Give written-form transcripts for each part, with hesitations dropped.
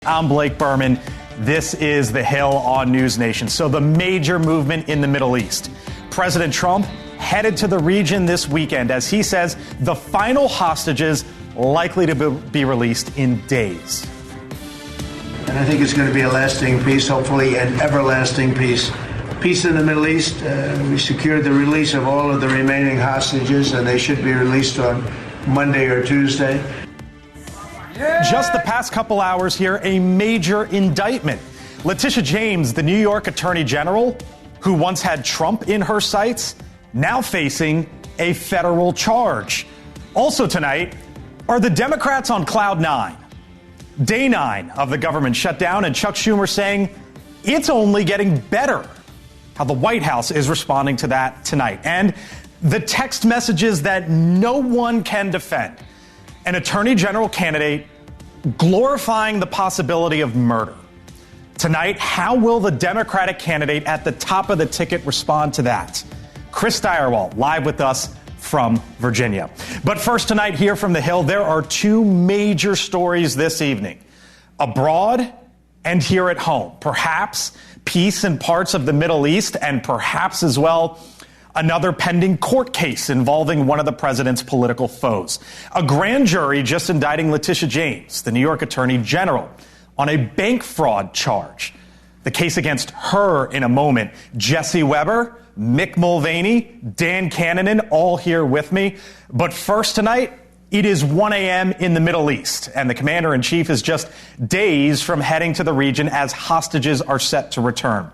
I'm Blake Berman. This is The Hill on NewsNation. So the major movement in the Middle East. President Trump headed to the region this weekend as he says the final hostages likely to be released in days. And I think it's going to be a lasting peace, hopefully an everlasting peace. Peace in the Middle East. We secured the release of all of the remaining hostages, and they should be released on Monday or Tuesday. Just the past couple hours here, a major indictment. Letitia James, the New York Attorney General, who once had Trump in her sights, now facing a federal charge. Also tonight, are the Democrats on cloud nine? Day 9 of the government shutdown, and Chuck Schumer saying it's only getting better. How the White House is responding to that tonight. And the text messages that no one can defend. An attorney general candidate glorifying the possibility of murder. Tonight, how will the Democratic candidate at the top of the ticket respond to that? Chris Direwalt, live with us from Virginia. But first tonight, here from the Hill, there are two major stories this evening. Abroad and here at home. Perhaps peace in parts of the Middle East, and perhaps as well another pending court case involving one of the president's political foes. A grand jury just indicting Letitia James, the New York Attorney General, on a bank fraud charge. The case against her in a moment. Jesse Weber, Mick Mulvaney, Dan Cannon, all here with me. But first tonight, it is 1 a.m. in the Middle East, and the commander-in-chief is just days from heading to the region as hostages are set to return.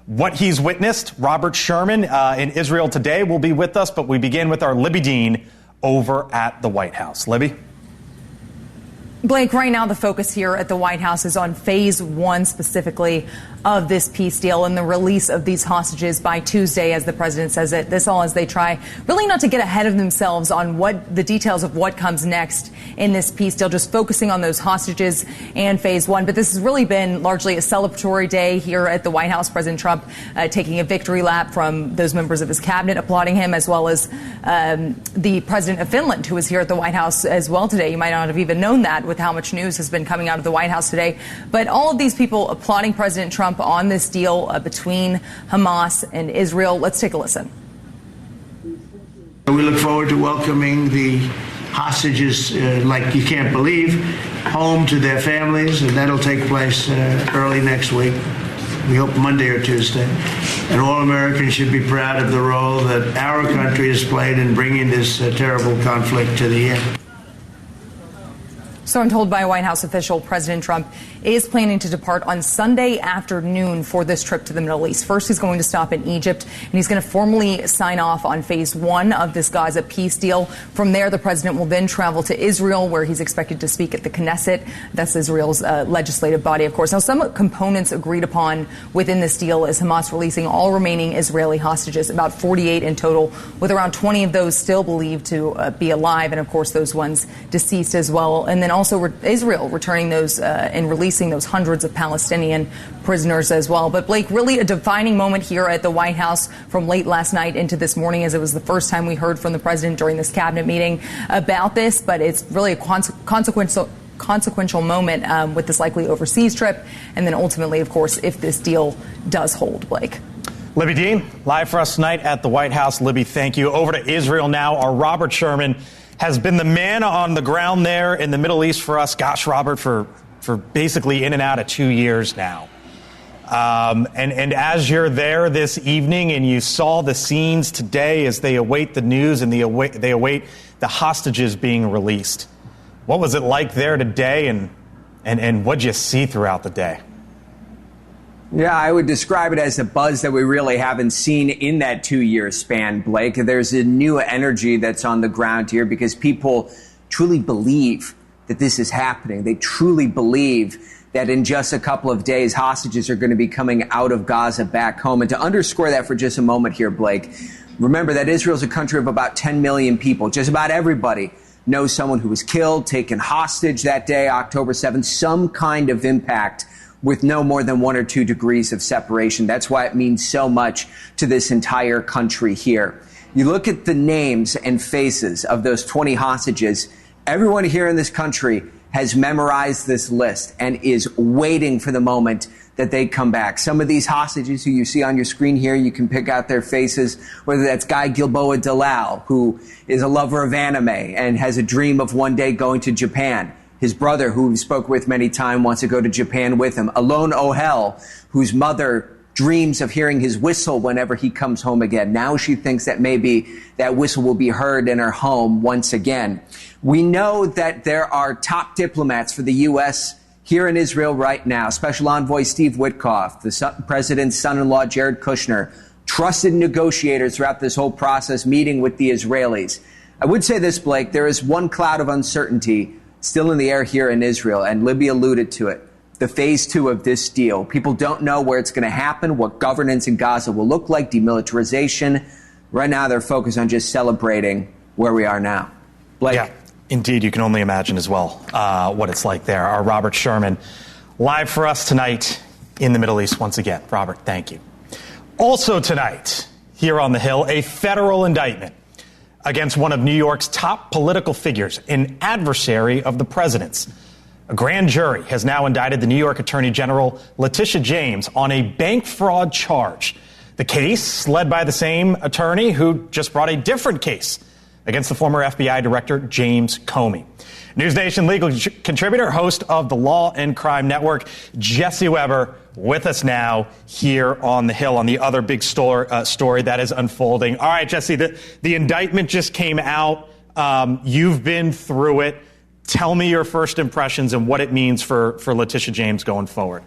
What he's witnessed, Robert Sherman in Israel today will be with us, but we begin with our Libby Dean over at the White House. Libby? Blake, right now the focus here at the White House is on phase 1 specifically of this peace deal and the release of these hostages by Tuesday, as the president says it. This all as they try really not to get ahead of themselves on what the details of what comes next in this peace deal, just focusing on those hostages and phase 1. But this has really been largely a celebratory day here at the White House. President Trump taking a victory lap from those members of his cabinet applauding him, as well as the president of Finland, who was here at the White House as well today. You might not have even known that with how much news has been coming out of the White House today. But all of these people applauding President Trump on this deal between Hamas and Israel. Let's take a listen. We look forward to welcoming the hostages, like you can't believe, home to their families, and that'll take place early next week. We hope Monday or Tuesday. And all Americans should be proud of the role that our country has played in bringing this terrible conflict to the end. So I'm told by a White House official, President Trump is planning to depart on Sunday afternoon for this trip to the Middle East. First, he's going to stop in Egypt, and he's going to formally sign off on phase 1 of this Gaza peace deal. From there, the president will then travel to Israel, where he's expected to speak at the Knesset. That's Israel's legislative body, of course. Now, some components agreed upon within this deal is Hamas releasing all remaining Israeli hostages, about 48 in total, with around 20 of those still believed to be alive, and, of course, those ones deceased as well. And then also Israel returning those and releasing those hundreds of Palestinian prisoners as well. But Blake, really a defining moment here at the White House from late last night into this morning, as it was the first time we heard from the president during this cabinet meeting about this. But it's really a consequential moment with this likely overseas trip. And then ultimately, of course, if this deal does hold, Blake. Libby Dean, live for us tonight at the White House. Libby, thank you. Over to Israel now. Our Robert Sherman has been the man on the ground there in the Middle East for us. Gosh, Robert, for basically in and out of 2 years now. And as you're there this evening and you saw the scenes today as they await the news and they await the hostages being released, what was it like there today, and what'd you see throughout the day? Yeah, I would describe it as a buzz that we really haven't seen in that 2-year span, Blake. There's a new energy that's on the ground here because people truly believe that this is happening. They truly believe that in just a couple of days, hostages are going to be coming out of Gaza back home. And to underscore that for just a moment here, Blake, remember that Israel's a country of about 10 million people. Just about everybody knows someone who was killed, taken hostage that day, October 7th, some kind of impact with no more than 1 or 2 degrees of separation. That's why it means so much to this entire country here. You look at the names and faces of those 20 hostages, everyone here in this country has memorized this list and is waiting for the moment that they come back. Some of these hostages who you see on your screen here, you can pick out their faces, whether that's Guy Gilboa Dalal, who is a lover of anime and has a dream of one day going to Japan. His brother, who we spoke with many times, wants to go to Japan with him. Alon Ohel, whose mother dreams of hearing his whistle whenever he comes home again. Now she thinks that maybe that whistle will be heard in her home once again. We know that there are top diplomats for the U.S. here in Israel right now. Special Envoy Steve Witkoff, the president's son-in-law Jared Kushner, trusted negotiators throughout this whole process, meeting with the Israelis. I would say this, Blake, there is one cloud of uncertainty still in the air here in Israel, and Libby alluded to it. The phase 2 of this deal. People don't know where it's going to happen, what governance in Gaza will look like, demilitarization. Right now, they're focused on just celebrating where we are now. Blake. Yeah, indeed, you can only imagine as well what it's like there. Our Robert Sherman, live for us tonight in the Middle East once again. Robert, thank you. Also tonight, here on the Hill, a federal indictment against one of New York's top political figures, an adversary of the president's. A grand jury has now indicted the New York Attorney General Letitia James on a bank fraud charge. The case, led by the same attorney who just brought a different case against the former FBI Director James Comey. NewsNation legal contributor, host of the Law and Crime Network, Jesse Weber, with us now here on the Hill on the other big story that is unfolding. All right, Jesse, the indictment just came out. You've been through it. Tell me your first impressions and what it means for Letitia James going forward.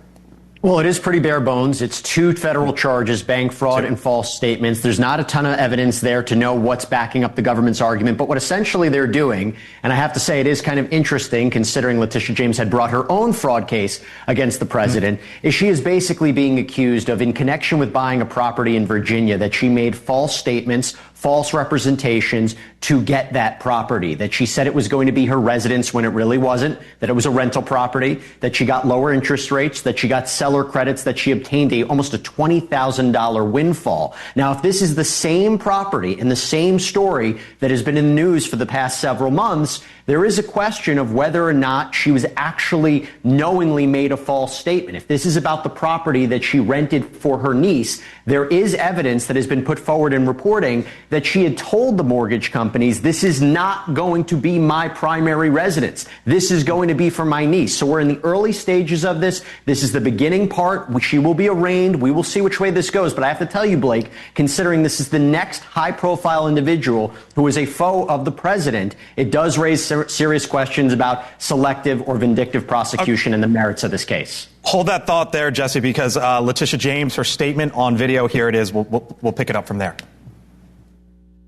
Well, it is pretty bare bones. It's 2 federal charges, bank fraud and false statements. There's not a ton of evidence there to know what's backing up the government's argument. But what essentially they're doing, and I have to say it is kind of interesting considering Letitia James had brought her own fraud case against the president, is she is basically being accused of, in connection with buying a property in Virginia, that she made false statements, false representations to get that property, that she said it was going to be her residence when it really wasn't, that it was a rental property, that she got lower interest rates, that she got seller credits, that she obtained almost a $20,000 windfall. Now, if this is the same property and the same story that has been in the news for the past several months, there is a question of whether or not she was actually knowingly made a false statement. If this is about the property that she rented for her niece, there is evidence that has been put forward in reporting that she had told the mortgage companies, this is not going to be my primary residence. This is going to be for my niece. So we're in the early stages of this. This is the beginning part. She will be arraigned. We will see which way this goes. But I have to tell you, Blake, considering this is the next high-profile individual who is a foe of the president, it does raise serious questions about selective or vindictive prosecution and the merits of this case. Hold that thought there, Jesse, because Letitia James, her statement on video, here it is. We'll pick it up from there.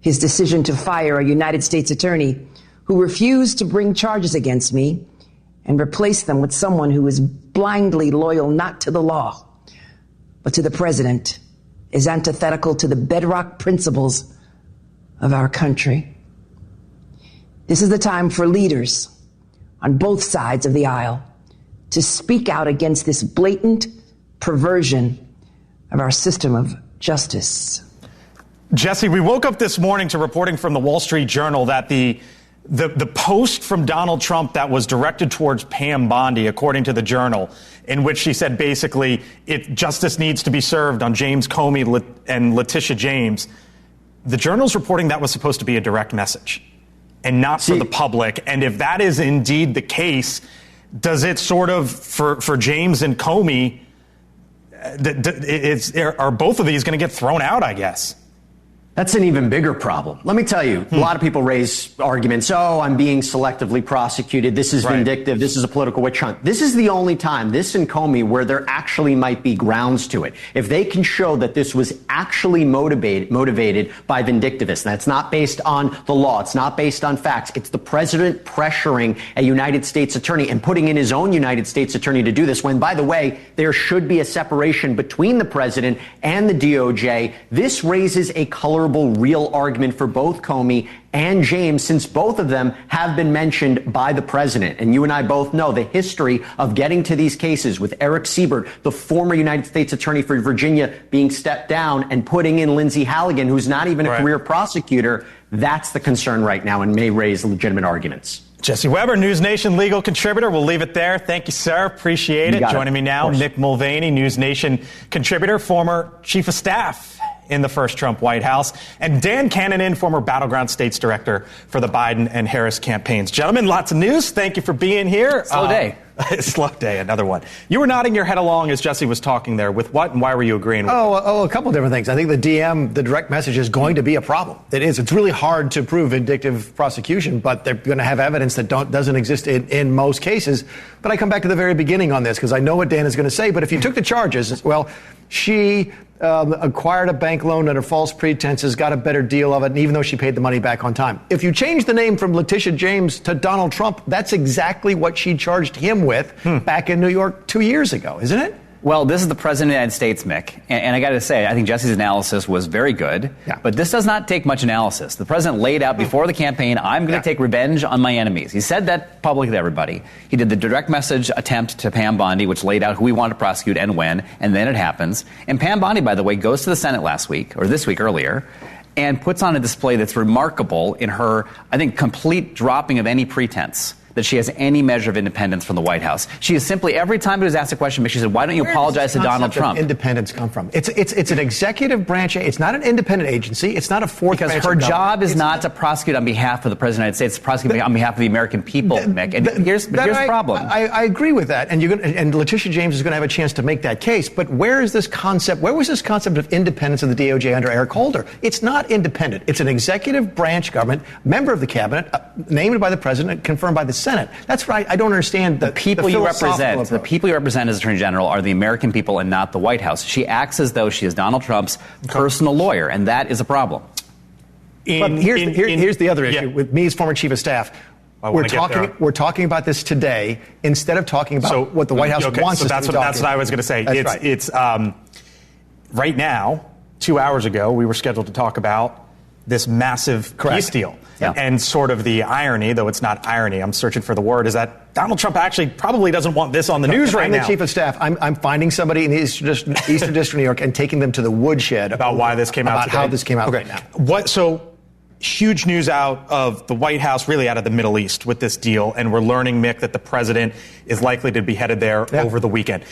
His decision to fire a United States attorney who refused to bring charges against me and replace them with someone who is blindly loyal not to the law, but to the president is antithetical to the bedrock principles of our country. This is the time for leaders on both sides of the aisle to speak out against this blatant perversion of our system of justice. Jesse, we woke up this morning to reporting from the Wall Street Journal that the post from Donald Trump that was directed towards Pam Bondi, according to the Journal, in which she said basically justice needs to be served on James Comey and Letitia James. The Journal's reporting that was supposed to be a direct message and not for the public. And if that is indeed the case, does it sort of, for James and Comey, are both of these going to get thrown out, I guess? That's an even bigger problem. Let me tell you, a lot of people raise arguments. Oh, I'm being selectively prosecuted. This is vindictive. This is a political witch hunt. This is the only time, this and Comey, where there actually might be grounds to it. If they can show that this was actually motivated by vindictiveness, that's not based on the law. It's not based on facts. It's the president pressuring a United States attorney and putting in his own United States attorney to do this, when, by the way, there should be a separation between the president and the DOJ. This raises a colorable real argument for both Comey and James, since both of them have been mentioned by the president. And you and I both know the history of getting to these cases with Eric Siebert, the former United States attorney for Virginia, being stepped down and putting in Lindsey Halligan, who's not even a career prosecutor. That's the concern right now and may raise legitimate arguments. Jesse Weber, NewsNation legal contributor. We'll leave it there. Thank you, sir. Appreciate it. Joining me now, Nick Mulvaney, NewsNation contributor, former chief of staff in the first Trump White House, and Dan Cannon, former Battleground States Director for the Biden and Harris campaigns. Gentlemen, lots of news. Thank you for being here. Slow day. Slow day, another one. You were nodding your head along as Jesse was talking there. With what and why were you agreeing with a couple different things. I think the DM, the direct message, is going to be a problem. It is. It's really hard to prove vindictive prosecution, but they're going to have evidence that doesn't exist in most cases. But I come back to the very beginning on this because I know what Dan is going to say. But if you took the charges, well, she acquired a bank loan under false pretenses, got a better deal of it, and even though she paid the money back on time. If you change the name from Letitia James to Donald Trump, that's exactly what she charged him with back in New York 2 years ago, isn't it? Well, this is the President of the United States, Mick. And I got to say, I think Jesse's analysis was very good. Yeah. But this does not take much analysis. The President laid out before the campaign, I'm going to take revenge on my enemies. He said that publicly to everybody. He did the direct message attempt to Pam Bondi, which laid out who he wanted to prosecute and when. And then it happens. And Pam Bondi, by the way, goes to the Senate last week, or this week earlier, and puts on a display that's remarkable in her, I think, complete dropping of any pretense that she has any measure of independence from the White House. She is simply, every time it was asked a question, she said, why don't you apologize to Donald Trump? Where does independence come from? It's an executive branch. It's not an independent agency. It's not a fourth branch. Because her job is not to prosecute on behalf of the President of the United States. It's to prosecute on behalf of the American people, Mick. And here's the problem. I agree with that. And Letitia James is going to have a chance to make that case. But where was this concept of independence of the DOJ under Eric Holder? It's not independent. It's an executive branch government, member of the cabinet, named by the President, confirmed by the Senate. That's right. I don't understand the people you represent. The people you represent as Attorney General are the American people and not the White House. She acts as though she is Donald Trump's personal lawyer, and that is a problem. Here's the other issue with me as former chief of staff. We're talking about this today instead of talking about what the White House wants us to be talking about. That's what I was going to say. It's right now, 2 hours ago, we were scheduled to talk about this massive peace deal. Yeah. And sort of the irony, though it's not irony, I'm searching for the word, is that Donald Trump actually probably doesn't want this on the news right now. I'm the chief of staff. I'm finding somebody in the Eastern District of New York and taking them to the woodshed about why this came out today. About how this came out right now. So huge news out of the White House, really out of the Middle East with this deal. And we're learning, Mick, that the president is likely to be headed there over the weekend.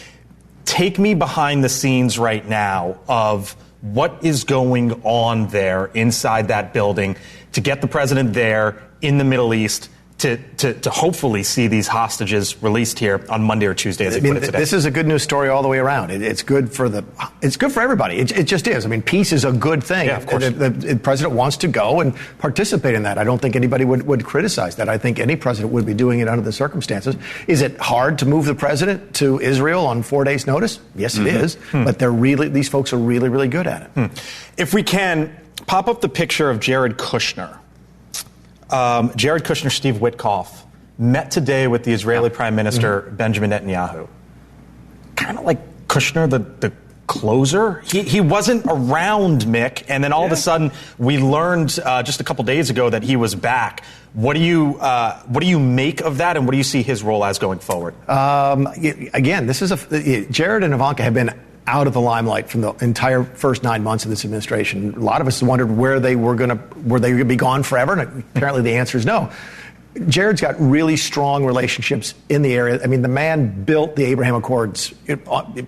Take me behind the scenes right now of what is going on there inside that building to get the president there in the Middle East to hopefully see these hostages released here on Monday or Tuesday, as they put it today. This is a good news story all the way around. It's good for everybody. It just is. I mean, peace is a good thing. Yeah, of course. The president wants to go and participate in that. I don't think anybody would criticize that. I think any president would be doing it under the circumstances. Is it hard to move the president to Israel on 4 days' notice? Yes, it is. But these folks are really, really good at it. If we can, pop up the picture of Jared Kushner. Jared Kushner, Steve Witkoff met today with the Israeli Prime Minister Benjamin Netanyahu. Kind of like Kushner, the closer. He wasn't around, Mick, and then all of a sudden we learned just a couple days ago that he was back. What do you make of that, and what do you see his role as going forward? Again, Jared and Ivanka have been out of the limelight from the entire first 9 months of this administration. A lot of us wondered were they going to be gone forever, and apparently the answer is no. Jared's got really strong relationships in the area. I mean, the man built the Abraham Accords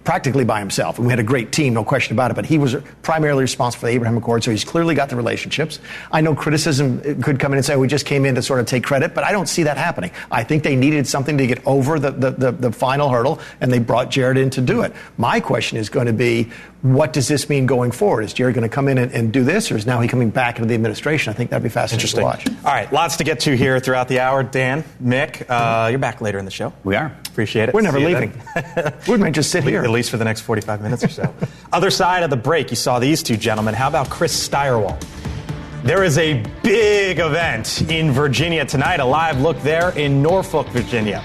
practically by himself, and we had a great team, no question about it, but he was primarily responsible for the Abraham Accords, so he's clearly got the relationships. I know criticism could come in and say, we just came in to sort of take credit, but I don't see that happening. I think they needed something to get over the final hurdle, and they brought Jared in to do it. My question is going to be, what does this mean going forward? Is Jared going to come in and do this, or is now he coming back into the administration? I think that'd be fascinating to watch. All right, lots to get to here throughout the hour. Dan, Mick, you're back later in the show. We are. Appreciate it. We're never leaving. We might just sit here. At least for the next 45 minutes or so. Other side of the break, you saw these two gentlemen. How about Chris Steyerwalt? There is a big event in Virginia tonight, a live look there in Norfolk, Virginia.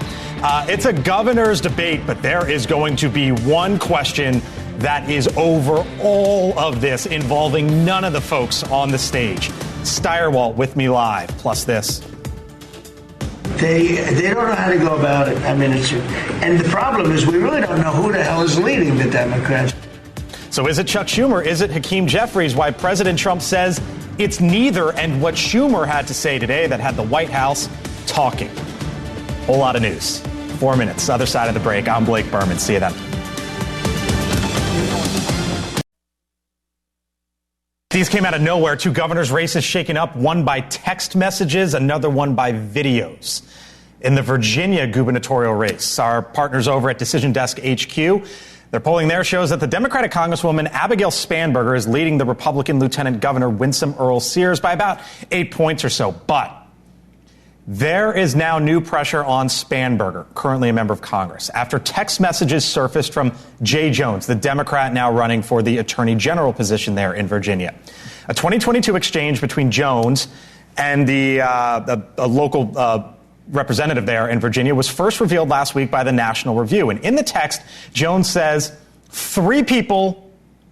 It's a governor's debate, but there is going to be one question that is over all of this, involving none of the folks on the stage. Steyerwalt with me live, plus this. They don't know how to go about it. I mean, and the problem is we really don't know who the hell is leading the Democrats. So is it Chuck Schumer? Is it Hakeem Jeffries? Why President Trump says it's neither, and what Schumer had to say today that had the White House talking. Whole lot of news. 4 minutes. Other side of the break. I'm Blake Berman. See you then. These came out of nowhere. Two governors' races shaken up, one by text messages, another one by videos. In the Virginia gubernatorial race, our partners over at Decision Desk HQ, their polling there shows that the Democratic Congresswoman Abigail Spanberger is leading the Republican Lieutenant Governor Winsome Earl Sears by about 8 points or so. But there is now new pressure on Spanberger, currently a member of Congress, after text messages surfaced from Jay Jones, the Democrat now running for the Attorney General position there in Virginia. A 2022 exchange between Jones and a local representative there in Virginia was first revealed last week by the National Review. And in the text, Jones says 3 people,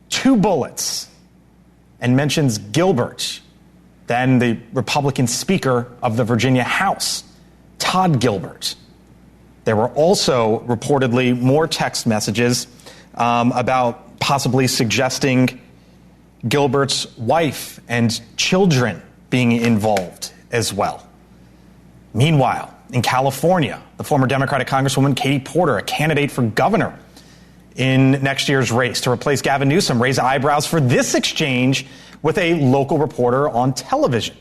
2 bullets, and mentions Gilbert, then the Republican Speaker of the Virginia House, Todd Gilbert. There were also reportedly more text messages about possibly suggesting Gilbert's wife and children being involved as well. Meanwhile, in California, the former Democratic Congresswoman Katie Porter, a candidate for governor in next year's race to replace Gavin Newsom, raised eyebrows for this exchange with a local reporter on television.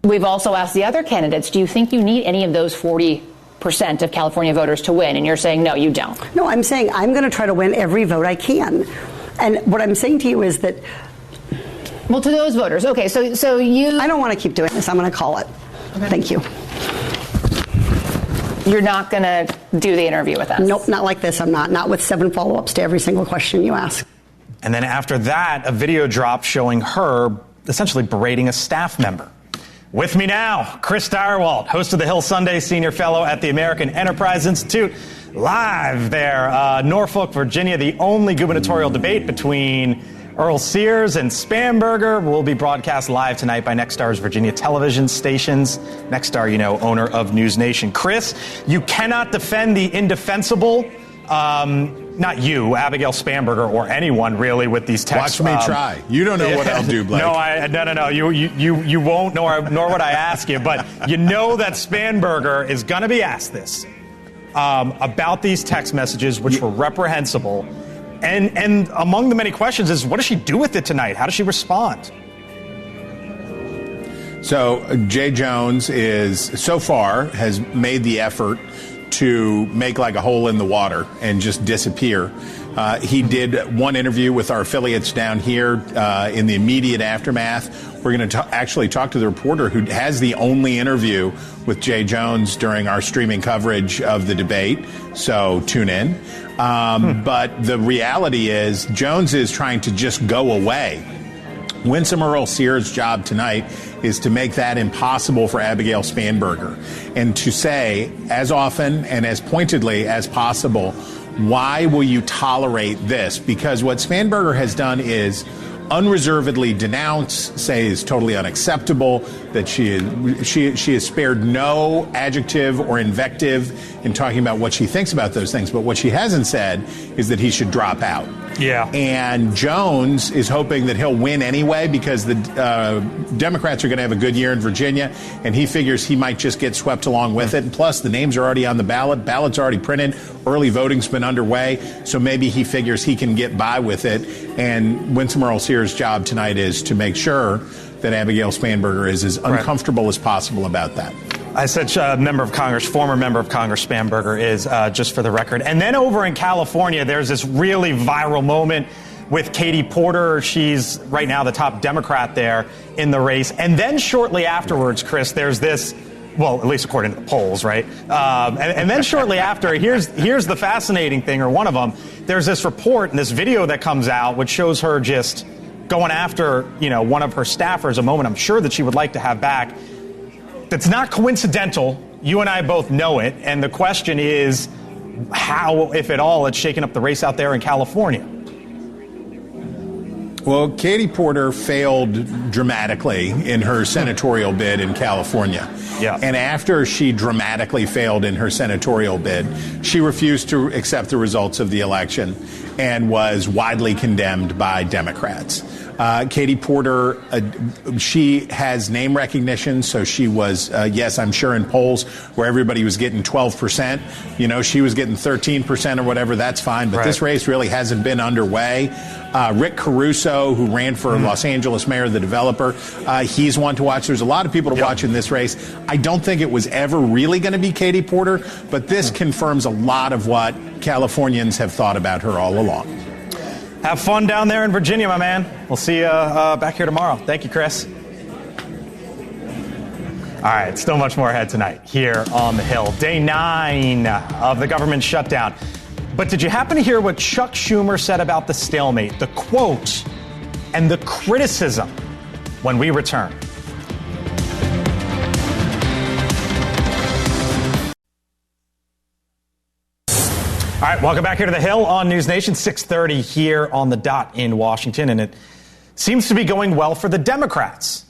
We've also asked the other candidates, do you think you need any of those 40% of California voters to win? And you're saying, no, you don't. No, I'm saying I'm going to try to win every vote I can. And what I'm saying to you is that... Well, to those voters, okay, so you... I don't want to keep doing this. I'm going to call it. Okay. Thank you. You're not going to do the interview with us? Nope, not like this. I'm not. Not with 7 follow-ups to every single question you ask. And then after that, a video dropped showing her essentially berating a staff member. With me now, Chris Direwalt, host of the Hill Sunday, senior fellow at the American Enterprise Institute, live there, Norfolk, Virginia. The only gubernatorial debate between Earl Sears and Spanberger will be broadcast live tonight by Nexstar's Virginia television stations. Nexstar, you know, owner of NewsNation. Chris, you cannot defend the indefensible. Not you, Abigail Spanberger, or anyone really with these texts. Watch me try. You don't know what I'll do, Blake. No. You won't, nor would I ask you. But you know that Spanberger is going to be asked this about these text messages, which were reprehensible. And among the many questions is, what does she do with it tonight? How does she respond? So Jay Jones has made the effort to make like a hole in the water and just disappear. He did one interview with our affiliates down here in the immediate aftermath. We're going to actually talk to the reporter who has the only interview with Jay Jones during our streaming coverage of the debate. So tune in. But the reality is Jones is trying to just go away. Winsome Earl Sears' job tonight is to make that impossible for Abigail Spanberger and to say as often and as pointedly as possible, why will you tolerate this? Because what Spanberger has done is unreservedly denounce, say is totally unacceptable, that she has spared no adjective or invective in talking about what she thinks about those things. But what she hasn't said is that he should drop out. Yeah. And Jones is hoping that he'll win anyway because the Democrats are going to have a good year in Virginia, and he figures he might just get swept along with it. And plus, the names are already on the ballot. Ballot's already printed. Early voting's been underway. So maybe he figures he can get by with it. And Winsome Earl Sears' job tonight is to make sure that Abigail Spanberger is as uncomfortable as possible about that. I said former member of Congress Spanberger is, just for the record. And then over in California, there's this really viral moment with Katie Porter. She's right now the top Democrat there in the race. And then shortly afterwards, Chris, there's this, well, at least according to the polls, right? And then shortly after, here's the fascinating thing, or one of them, there's this report and this video that comes out which shows her just going after, one of her staffers, a moment I'm sure that she would like to have back. That's not coincidental. You and I both know it. And the question is how, if at all, it's shaken up the race out there in California. Well, Katie Porter failed dramatically in her senatorial bid in California. Yeah. And after she dramatically failed in her senatorial bid, she refused to accept the results of the election and was widely condemned by Democrats. Katie Porter, she has name recognition, so she was, yes, I'm sure in polls where everybody was getting 12%, you know, she was getting 13% or whatever, that's fine. But this race really hasn't been underway. Rick Caruso, who ran for Los Angeles mayor, the developer, he's one to watch. There's a lot of people to watch in this race. I don't think it was ever really going to be Katie Porter, but this confirms a lot of what Californians have thought about her all along. Have fun down there in Virginia, my man. We'll see you back here tomorrow. Thank you, Chris. All right, still much more ahead tonight here on the Hill. Day 9 of the government shutdown. But did you happen to hear what Chuck Schumer said about the stalemate, the quote, and the criticism when we return? All right, welcome back here to the Hill on NewsNation, 6:30 here on the dot in Washington, and it seems to be going well for the Democrats.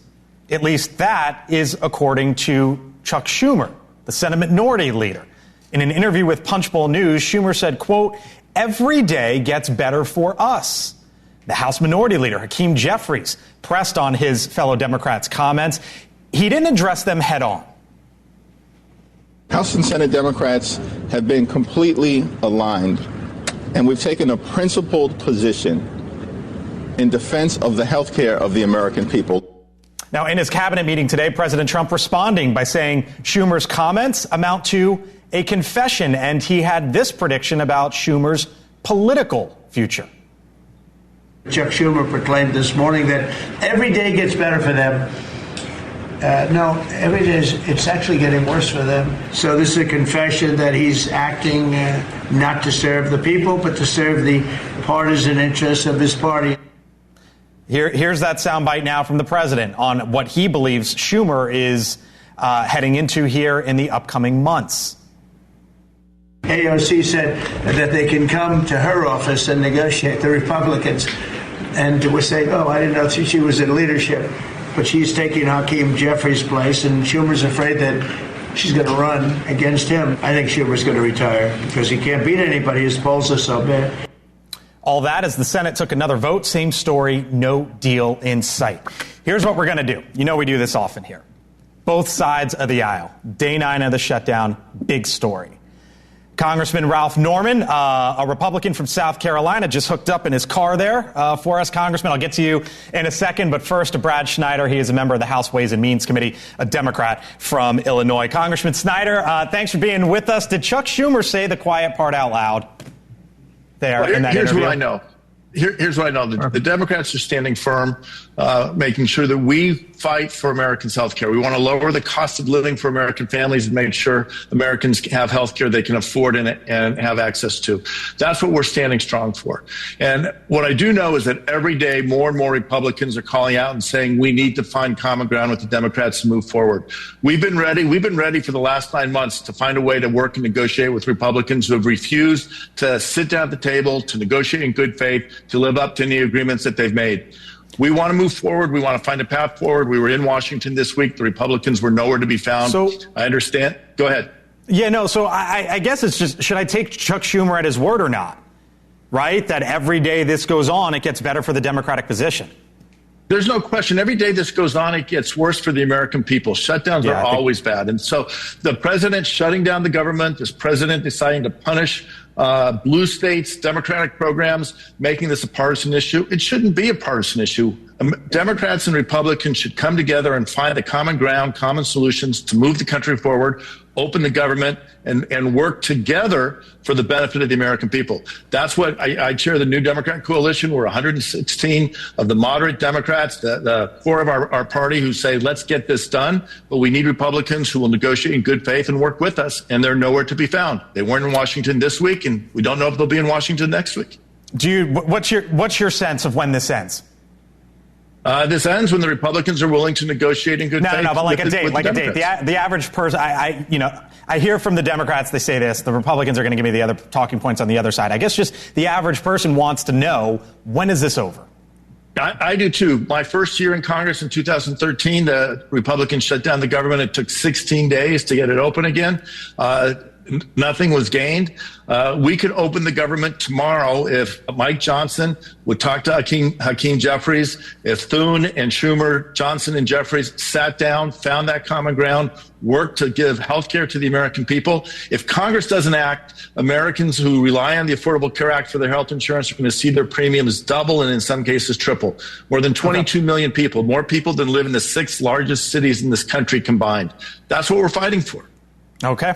At least that is according to Chuck Schumer, the Senate Minority Leader. In an interview with Punchbowl News, Schumer said, quote, "Every day gets better for us." The House Minority Leader, Hakeem Jeffries, pressed on his fellow Democrats' comments. He didn't address them head on. House and Senate Democrats have been completely aligned, and we've taken a principled position in defense of the health care of the American people. Now, in his cabinet meeting today, President Trump responding by saying Schumer's comments amount to a confession, and he had this prediction about Schumer's political future. Chuck Schumer proclaimed this morning that every day gets better for them. No, every day it's actually getting worse for them. So this is a confession that he's acting not to serve the people, but to serve the partisan interests of his party. Here's that soundbite now from the president on what he believes Schumer is heading into here in the upcoming months. AOC said that they can come to her office and negotiate, the Republicans, and we're saying, oh, I didn't know she was in leadership. But she's taking Hakeem Jeffries' place, and Schumer's afraid that she's going to run against him. I think Schumer's going to retire because he can't beat anybody. His polls are so bad. All that as the Senate took another vote. Same story, no deal in sight. Here's what we're going to do. You know we do this often here. Both sides of the aisle. Day 9 of the shutdown, big story. Congressman Ralph Norman, a Republican from South Carolina, just hooked up in his car there for us, Congressman. I'll get to you in a second. But first, to Brad Schneider. He is a member of the House Ways and Means Committee, a Democrat from Illinois. Congressman Schneider, thanks for being with us. Did Chuck Schumer say the quiet part out loud there in that here's interview? What I know. Here's what I know. The Democrats are standing firm, making sure that we fight for Americans' health care. We want to lower the cost of living for American families and make sure Americans have health care they can afford and have access to. That's what we're standing strong for. And what I do know is that every day more and more Republicans are calling out and saying we need to find common ground with the Democrats to move forward. We've been ready. We've been ready for the last 9 months to find a way to work and negotiate with Republicans who have refused to sit down at the table, to negotiate in good faith, to live up to any agreements that they've made. We want to move forward. We want to find a path forward. We were in Washington this week. The Republicans were nowhere to be found. So I understand. Go ahead. Yeah, no, so I guess it's just, should I take Chuck Schumer at his word or not? Right? That every day this goes on, it gets better for the Democratic position. There's no question. Every day this goes on, it gets worse for the American people. Shutdowns are always bad. And so the president shutting down the government, this president deciding to punish blue states, Democratic programs, making this a partisan issue. It shouldn't be a partisan issue. Democrats and Republicans should come together and find a common ground, common solutions to move the country forward, open the government, and work together for the benefit of the American people. That's what I chair the New Democrat Coalition. We're 116 of the moderate Democrats, the core of our party, who say, let's get this done. But we need Republicans who will negotiate in good faith and work with us. And they're nowhere to be found. They weren't in Washington this week, and we don't know if they'll be in Washington next week. What's your sense of when this ends? This ends when the Republicans are willing to negotiate in good faith. No, but like a date. The The average person, I hear from the Democrats, they say this. The Republicans are going to give me the other talking points on the other side. I guess just the average person wants to know, when is this over? I do too. My first year in Congress in 2013, the Republicans shut down the government. It took 16 days to get it open again. Nothing was gained. We could open the government tomorrow if Mike Johnson would talk to Hakeem Jeffries, if Thune and Schumer, Johnson and Jeffries sat down, found that common ground, worked to give health care to the American people. If Congress doesn't act, Americans who rely on the Affordable Care Act for their health insurance are going to see their premiums double and in some cases triple. More than 22 million people, more people than live in the 6 largest cities in this country combined. That's what we're fighting for. Okay.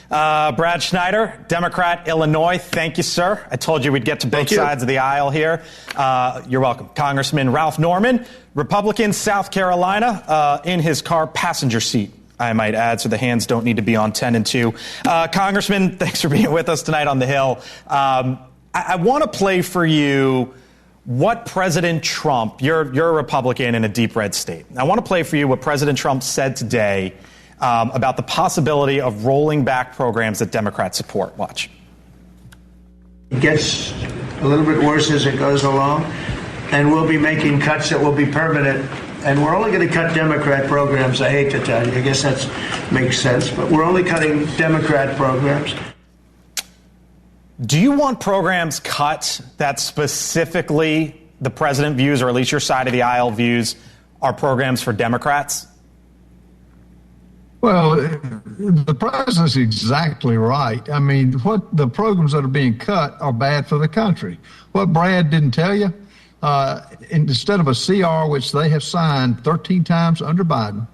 Brad Schneider, Democrat, Illinois. Thank you, sir. I told you we'd get to both sides of the aisle here. You're welcome. Congressman Ralph Norman, Republican, South Carolina, in his car passenger seat, I might add, so the hands don't need to be on 10 and 2. Congressman, thanks for being with us tonight on the Hill. I want to play for you what President Trump, you're a Republican in a deep red state. I want to play for you what President Trump said today about the possibility of rolling back programs that Democrats support. Watch. It gets a little bit worse as it goes along, and we'll be making cuts that will be permanent. And we're only going to cut Democrat programs. I hate to tell you. I guess that makes sense. But we're only cutting Democrat programs. Do you want programs cut that specifically the president views, or at least your side of the aisle views, are programs for Democrats? Well, the president's exactly right. I mean, what the programs that are being cut are bad for the country. What Brad didn't tell you, instead of a CR, which they have signed 13 times under Biden,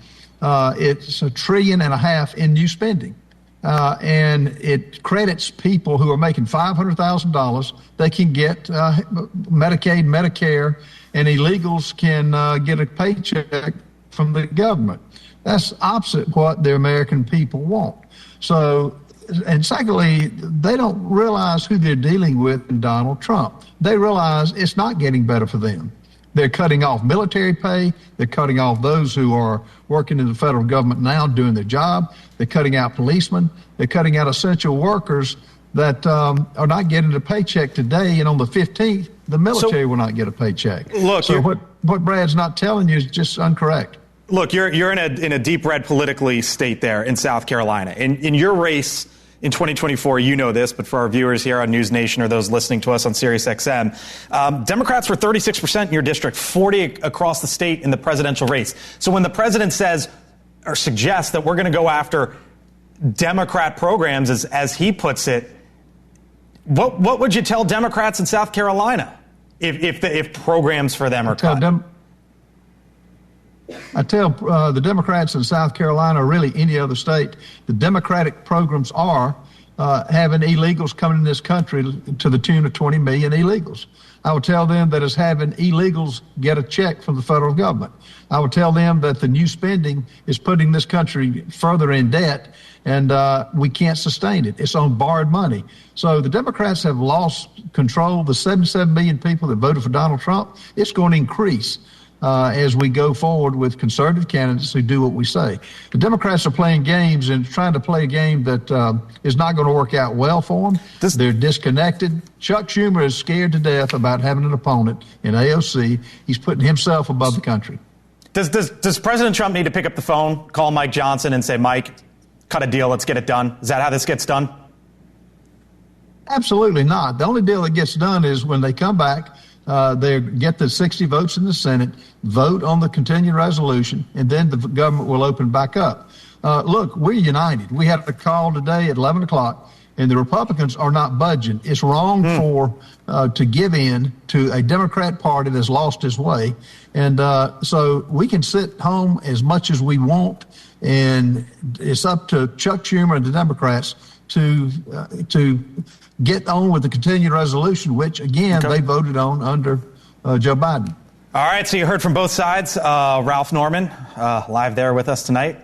it's $1.5 trillion in new spending. And it credits people who are making $500,000. They can get Medicaid, Medicare, and illegals can get a paycheck from the government. That's opposite what the American people want. So, and secondly, they don't realize who they're dealing with in Donald Trump. They realize it's not getting better for them. They're cutting off military pay. They're cutting off those who are working in the federal government now doing their job. They're cutting out policemen. They're cutting out essential workers that are not getting a paycheck today. And on the 15th, the military will not get a paycheck. Look, so what Brad's not telling you is just incorrect. Look, you're in a deep red politically state there in South Carolina. In your race in 2024, you know this, but for our viewers here on NewsNation or those listening to us on Sirius XM, Democrats were 36% in your district, 40 across the state in the presidential race. So when the president says or suggests that we're going to go after Democrat programs, as he puts it, what would you tell Democrats in South Carolina if programs for them are cut? I tell the Democrats in South Carolina, or really any other state, the Democratic programs are having illegals coming in this country to the tune of 20 million illegals. I would tell them that it's having illegals get a check from the federal government. I would tell them that the new spending is putting this country further in debt, and we can't sustain it. It's on borrowed money. So the Democrats have lost control. The 77 million people that voted for Donald Trump, it's going to increase as we go forward with conservative candidates who do what we say. The Democrats are playing games and trying to play a game that is not going to work out well for them. They're disconnected. Chuck Schumer is scared to death about having an opponent in AOC. He's putting himself above the country. Does President Trump need to pick up the phone, call Mike Johnson and say, Mike, cut a deal, let's get it done? Is that how this gets done? Absolutely not. The only deal that gets done is when they come back, they get the 60 votes in the Senate, vote on the continuing resolution, and then the government will open back up. Look, we're united. We had a call today at 11 o'clock, and the Republicans are not budging. It's wrong to give in to a Democrat Party that's lost its way. And so we can sit home as much as we want, and it's up to Chuck Schumer and the Democrats to get on with the continuing resolution, which, again, they voted on under Joe Biden. All right, so you heard from both sides. Ralph Norman, live there with us tonight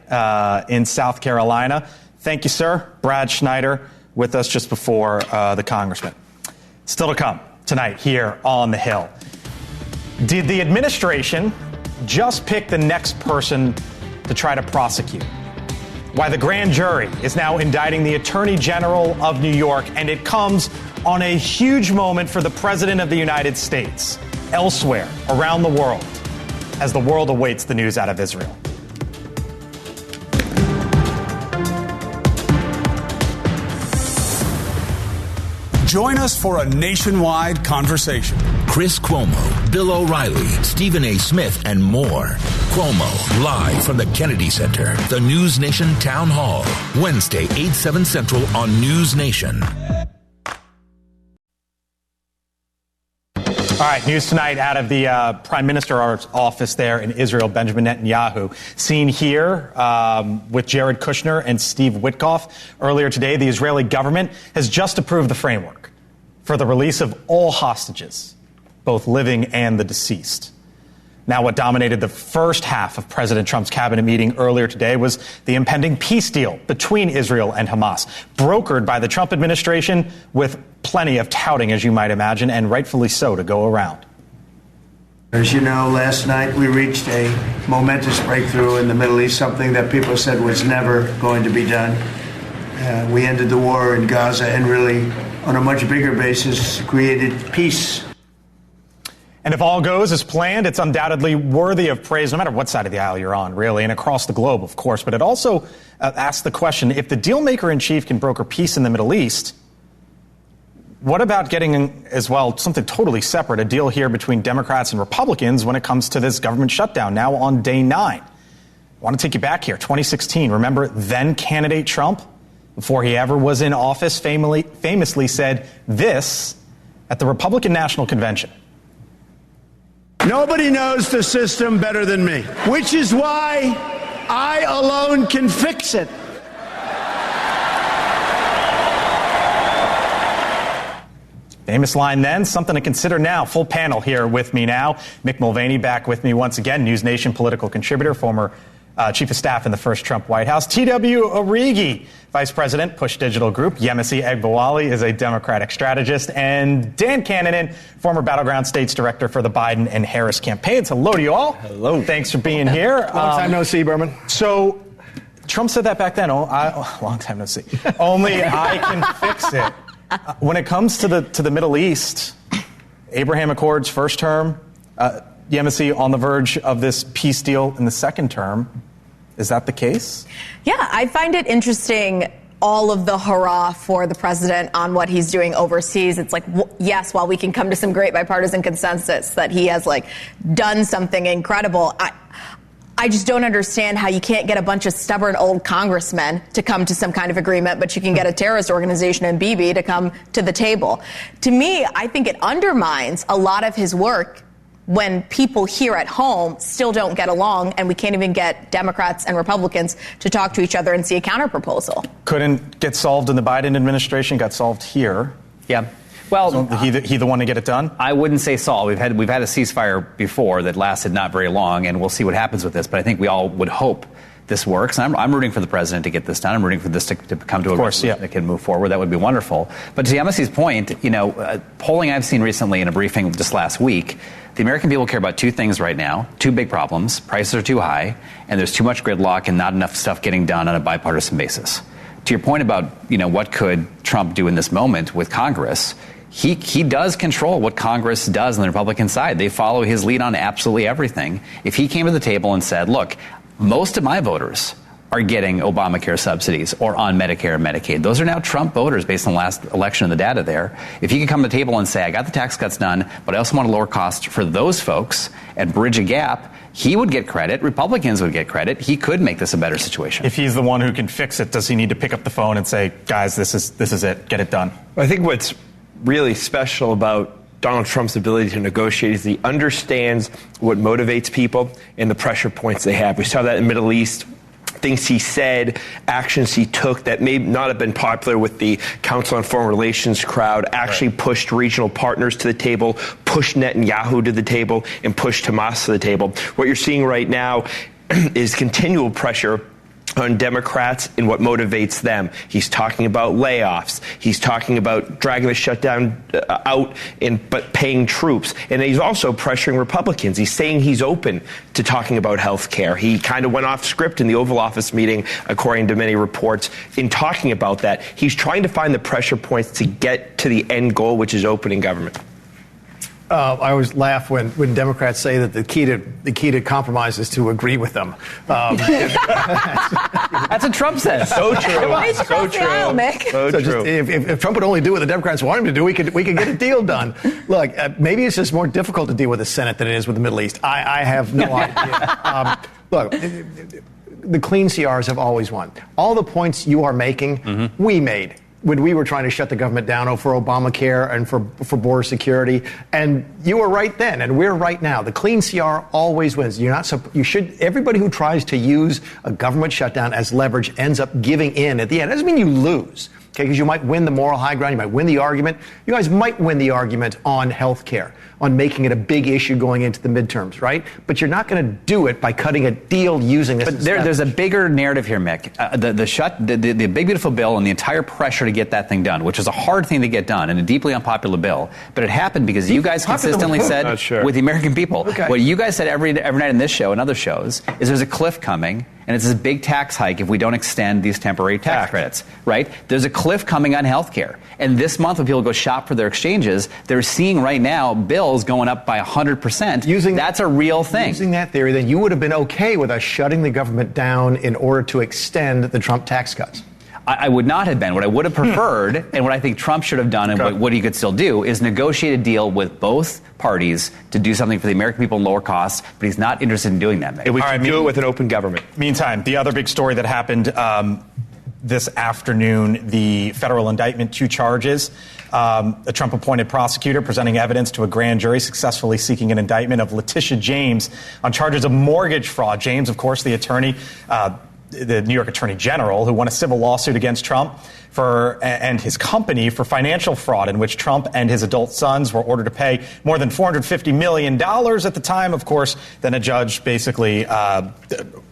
in South Carolina. Thank you, sir. Brad Schneider with us just before the congressman. Still to come tonight here on the Hill. Did the administration just pick the next person to try to prosecute? Why the grand jury is now indicting the Attorney General of New York, and it comes on a huge moment for the President of the United States. elsewhere around the world as the world awaits the news out of Israel. Join us for a nationwide conversation. Chris Cuomo, Bill O'Reilly, Stephen A. Smith, and more. Cuomo, live from the Kennedy Center, the NewsNation Town Hall, Wednesday, 8, 7 Central on NewsNation. All right, news tonight out of the Prime Minister's office there in Israel, Benjamin Netanyahu. Seen here with Jared Kushner and Steve Witkoff. Earlier today, the Israeli government has just approved the framework for the release of all hostages, both living and the deceased. Now, what dominated the first half of President Trump's cabinet meeting earlier today was the impending peace deal between Israel and Hamas, brokered by the Trump administration with plenty of touting, as you might imagine, and rightfully so, to go around. As you know, last night we reached a momentous breakthrough in the Middle East, something that people said was never going to be done. We ended the war in Gaza and really, on a much bigger basis, created peace. And if all goes as planned, it's undoubtedly worthy of praise, no matter what side of the aisle you're on, really, and across the globe, of course. But it also asks the question, if the deal-maker-in-chief can broker peace in the Middle East, what about getting, as well, something totally separate, a deal here between Democrats and Republicans when it comes to this government shutdown, now on day 9? I want to take you back here, 2016. Remember then-candidate Trump, before he ever was in office, famously said this at the Republican National Convention. Nobody knows the system better than me, which is why I alone can fix it. Famous line then, something to consider now. Full panel here with me now. Mick Mulvaney back with me once again, NewsNation political contributor, former chief of staff in the first Trump White House. T.W. Origi, vice president, Push Digital Group. Yemisi Egbawali is a Democratic strategist. And Dan Cannon, former Battleground States Director for the Biden and Harris campaigns. Hello to you all. Hello. Thanks for being here. Long time no see, Berman. So Trump said that back then. Long time no see. Only I can fix it. When it comes to the Middle East, Abraham Accords first term, Yemisi on the verge of this peace deal in the second term. Is that the case? Yeah, I find it interesting, all of the hurrah for the president on what he's doing overseas. It's like, yes, while we can come to some great bipartisan consensus that he has done something incredible, I just don't understand how you can't get a bunch of stubborn old congressmen to come to some kind of agreement, but you can get a terrorist organization and Bibi to come to the table. To me, I think it undermines a lot of his work when people here at home still don't get along and we can't even get Democrats and Republicans to talk to each other and see a counterproposal. Couldn't get solved in the Biden administration, got solved here. Yeah. Well, so he the one to get it done? I wouldn't say solved. We've had a ceasefire before that lasted not very long, and we'll see what happens with this. But I think we all would hope this works. And I'm rooting for the president to get this done. I'm rooting for this to come to a resolution that can move forward. That would be wonderful. But to Yemisi's point, polling I've seen recently in a briefing just last week, the American people care about two things right now, two big problems. Prices are too high, and there's too much gridlock and not enough stuff getting done on a bipartisan basis. To your point about, what could Trump do in this moment with Congress, he does control what Congress does on the Republican side. They follow his lead on absolutely everything. If he came to the table and said, look, most of my voters are getting Obamacare subsidies or on Medicare and Medicaid. Those are now Trump voters based on the last election and the data there. If he could come to the table and say, I got the tax cuts done, but I also want to lower costs for those folks and bridge a gap, he would get credit. Republicans would get credit. He could make this a better situation. If he's the one who can fix it, does he need to pick up the phone and say, guys, this is it, get it done? I think what's really special about Donald Trump's ability to negotiate is he understands what motivates people and the pressure points they have. We saw that in the Middle East. Things he said, actions he took that may not have been popular with the Council on Foreign Relations crowd, actually pushed regional partners to the table, pushed Netanyahu to the table, and pushed Hamas to the table. What you're seeing right now is continual pressure on Democrats and what motivates them. He's talking about layoffs. He's talking about dragging the shutdown out but paying troops. And he's also pressuring Republicans. He's saying he's open to talking about health care. He kind of went off script in the Oval Office meeting, according to many reports, in talking about that. He's trying to find the pressure points to get to the end goal, which is opening government. I always laugh when Democrats say that the key to compromise is to agree with them. That's what Trump says. So true. So true. Aisle, Mick. So true. If Trump would only do what the Democrats want him to do, we could get a deal done. Look, maybe it's just more difficult to deal with the Senate than it is with the Middle East. I have no idea. Look, the clean CRs have always won. All the points you are making, we made when we were trying to shut the government down for Obamacare and for border security. And you were right then, and we're right now. The clean CR always wins. Everybody who tries to use a government shutdown as leverage ends up giving in at the end. It doesn't mean you lose, okay, because you might win the moral high ground. You might win the argument. You guys might win the argument on health care, on making it a big issue going into the midterms, right? But you're not going to do it by cutting a deal using this. But there's a bigger narrative here, Mick. The big beautiful bill and the entire pressure to get that thing done, which is a hard thing to get done and a deeply unpopular bill. But it happened because you guys consistently said with the American people, what you guys said every night in this show and other shows is there's a cliff coming. And it's this big tax hike if we don't extend these temporary tax credits, right? There's a cliff coming on health care. And this month when people go shop for their exchanges, they're seeing right now bills going up by 100%. That's a real thing. Using that theory, then you would have been okay with us shutting the government down in order to extend the Trump tax cuts. I would not have been. What I would have preferred, and what I think Trump should have done, and what he could still do, is negotiate a deal with both parties to do something for the American people and lower costs, but he's not interested in doing that. We should do it with an open government. Meantime, the other big story that happened this afternoon, the federal indictment, 2 charges. A Trump-appointed prosecutor presenting evidence to a grand jury successfully seeking an indictment of Letitia James on charges of mortgage fraud. James, of course, the attorney, the New York Attorney General, who won a civil lawsuit against Trump and his company for financial fraud, in which Trump and his adult sons were ordered to pay more than $450 million at the time. Of course, then a judge basically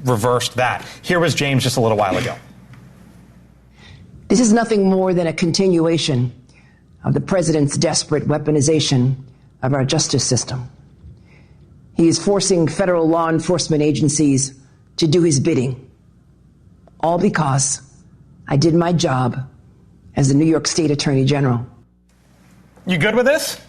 reversed that. Here was James just a little while ago. This is nothing more than a continuation of the president's desperate weaponization of our justice system. He is forcing federal law enforcement agencies to do his bidding, all because I did my job as the New York State Attorney General. You good with this?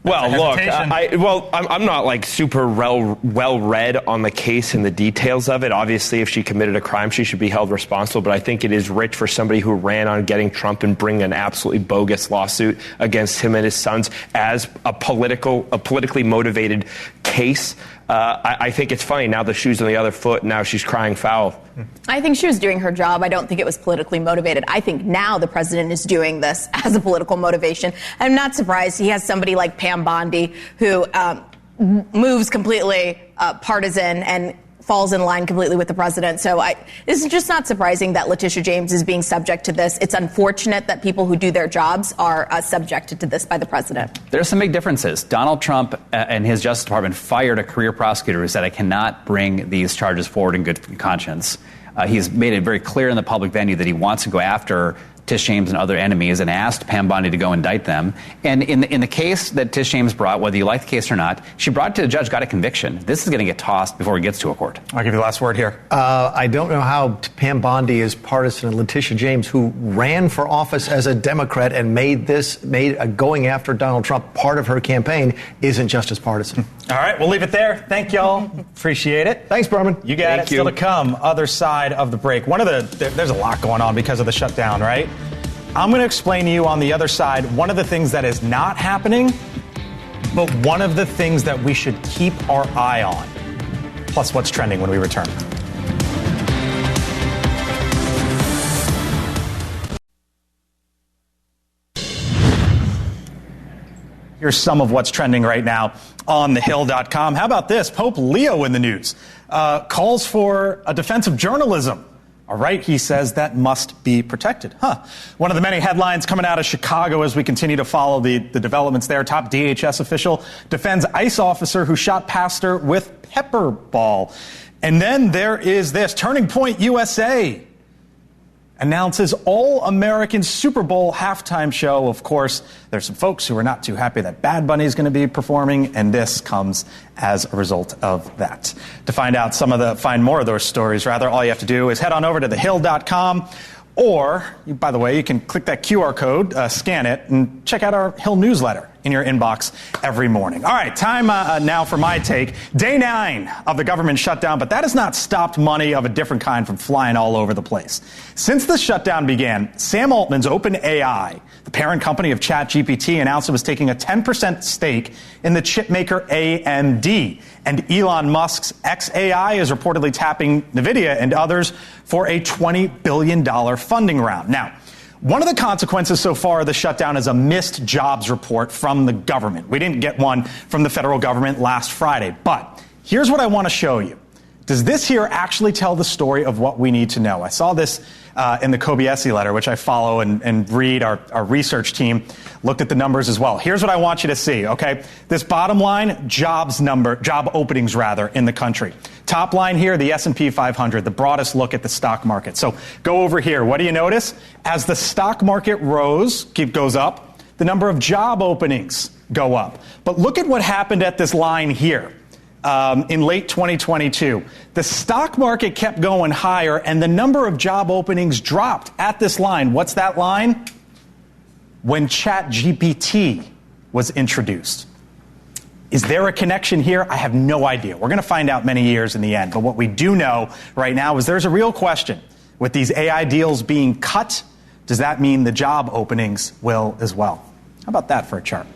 Well, look, I'm not like super well read on the case and the details of it. Obviously, if she committed a crime, she should be held responsible. But I think it is rich for somebody who ran on getting Trump and bring an absolutely bogus lawsuit against him and his sons as a politically motivated case. I think it's funny. Now the shoe's on the other foot. Now she's crying foul. I think she was doing her job. I don't think it was politically motivated. I think now the president is doing this as a political motivation. I'm not surprised. He has somebody like Pam Bondi who moves completely partisan and falls in line completely with the president. So this is just not surprising that Letitia James is being subject to this. It's unfortunate that people who do their jobs are subjected to this by the president. There's some big differences. Donald Trump and his Justice Department fired a career prosecutor who said, I cannot bring these charges forward in good conscience. He's made it very clear in the public venue that he wants to go after Tish James and other enemies and asked Pam Bondi to go indict them. And in the case that Tish James brought, whether you like the case or not, she brought it to the judge, got a conviction. This is going to get tossed before it gets to a court. I'll give you the last word here. I don't know how Pam Bondi is partisan and Letitia James, who ran for office as a Democrat and made going after Donald Trump part of her campaign, isn't just as partisan. All right, we'll leave it there. Thank y'all. Appreciate it. Thanks, Berman. You got it. Still to come, other side of the break. There's a lot going on because of the shutdown, right? I'm going to explain to you on the other side one of the things that is not happening, but one of the things that we should keep our eye on. Plus, what's trending when we return. Here's some of what's trending right now on thehill.com. How about this? Pope Leo in the news calls for a defense of journalism. All right, he says that must be protected. One of the many headlines coming out of Chicago as we continue to follow the developments there. Top DHS official defends ICE officer who shot pastor with pepper ball. And then there is this. Turning Point USA announces All-American Super Bowl halftime show. Of course, there's some folks who are not too happy that Bad Bunny is going to be performing, and this comes as a result of that. To find more of those stories, all you have to do is head on over to thehill.com, or, by the way, you can click that QR code, scan it, and check out our Hill newsletter. in your inbox every morning. All right, time now for my take. Day 9 of the government shutdown, but that has not stopped money of a different kind from flying all over the place. Since the shutdown began, Sam Altman's OpenAI, the parent company of ChatGPT, announced it was taking a 10% stake in the chipmaker AMD. And Elon Musk's xAI is reportedly tapping NVIDIA and others for a $20 billion funding round. Now, one of the consequences so far of the shutdown is a missed jobs report from the government. We didn't get one from the federal government last Friday. But here's what I want to show you. Does this here actually tell the story of what we need to know? I saw this in the Kobiesi letter, which I follow and read. Our research team looked at the numbers as well. Here's what I want you to see, okay? This bottom line, job openings in the country. Top line here, the S&P 500, the broadest look at the stock market. So go over here. What do you notice? As the stock market goes up, the number of job openings go up. But look at what happened at this line here. In late 2022, the stock market kept going higher and the number of job openings dropped at this line. What's that line? When ChatGPT was introduced. Is there a connection here? I have no idea. We're going to find out many years in the end. But what we do know right now is there's a real question. With these AI deals being cut, does that mean the job openings will as well? How about that for a chart?